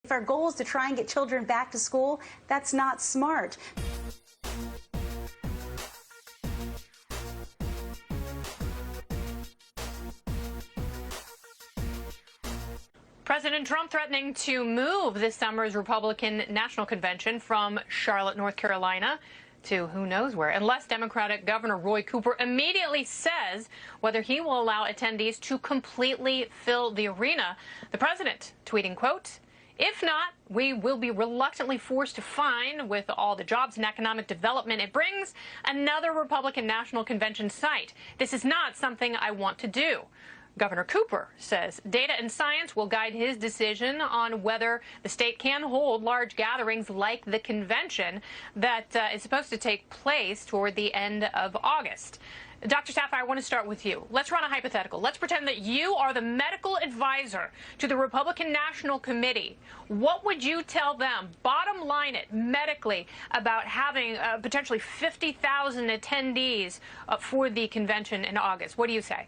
If our goal is to try and get children back to school, that's not smart. President Trump threatening to move this summer's Republican National Convention from Charlotte, North Carolina, to who knows where, unless Democratic Governor Roy Cooper immediately says whether he will allow attendees to completely fill the arena. The president tweeting, quote, "If not, we will be reluctantly forced to find, with all the jobs and economic development it brings, another Republican National Convention site. This is not something I want to do." Governor Cooper says data and science will guide his decision on whether the state can hold large gatherings like the convention that is supposed to take place toward the end of August. Dr. Sapphire, I want to start with you. Let's run a hypothetical. Let's pretend that you are the medical advisor to the Republican National Committee. What would you tell them, bottom line it, medically, about having potentially 50,000 attendees for the convention in August? What do you say?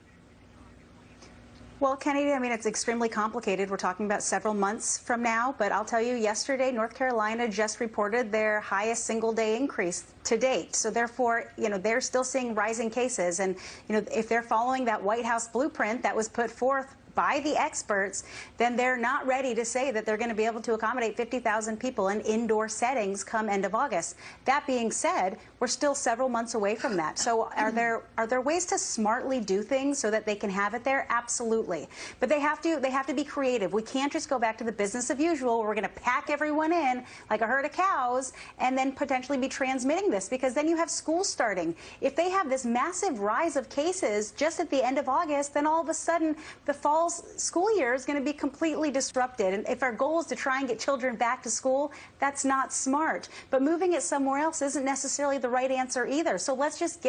Well, Kennedy, I mean, it's extremely complicated. We're talking about several months from now, but I'll tell you, yesterday, North Carolina just reported their highest single-day increase to date. So therefore, they're still seeing rising cases. And, if they're following that White House blueprint that was put forth by the experts, then they're not ready to say that they're going to be able to accommodate 50,000 people in indoor settings come end of August. That being said, we're still several months away from that. So are there ways to smartly do things so that they can have it there? Absolutely. But they have to be creative. We can't just go back to the business of usual where we're going to pack everyone in like a herd of cows and then potentially be transmitting this, because then you have schools starting. If they have this massive rise of cases just at the end of August, then all of a sudden the fall school year is going to be completely disrupted. And if our goal is to try and get children back to school, that's not smart. But moving it somewhere else isn't necessarily the right answer either. So let's just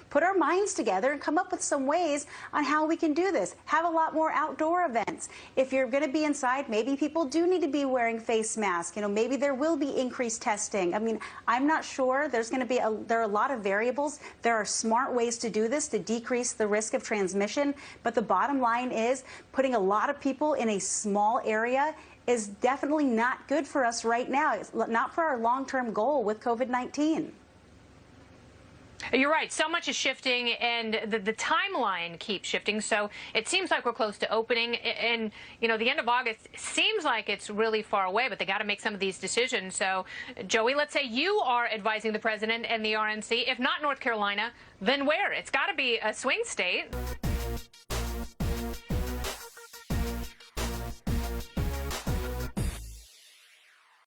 put our minds together and come up with some ways on how we can do this. Have a lot more outdoor events. If you're going to be inside, maybe people do need to be wearing face masks. Maybe there will be increased testing. I mean, I'm not sure. There are a lot of variables. There are smart ways to do this to decrease the risk of transmission. But the bottom line is, putting a lot of people in a small area is definitely not good for us right now. It's not for our long-term goal with COVID-19. You're right. So much is shifting, and the timeline keeps shifting. So it seems like we're close to opening. And, the end of August seems like it's really far away, but they got to make some of these decisions. So, Joey, let's say you are advising the president and the RNC. If not North Carolina, then where? It's got to be a swing state.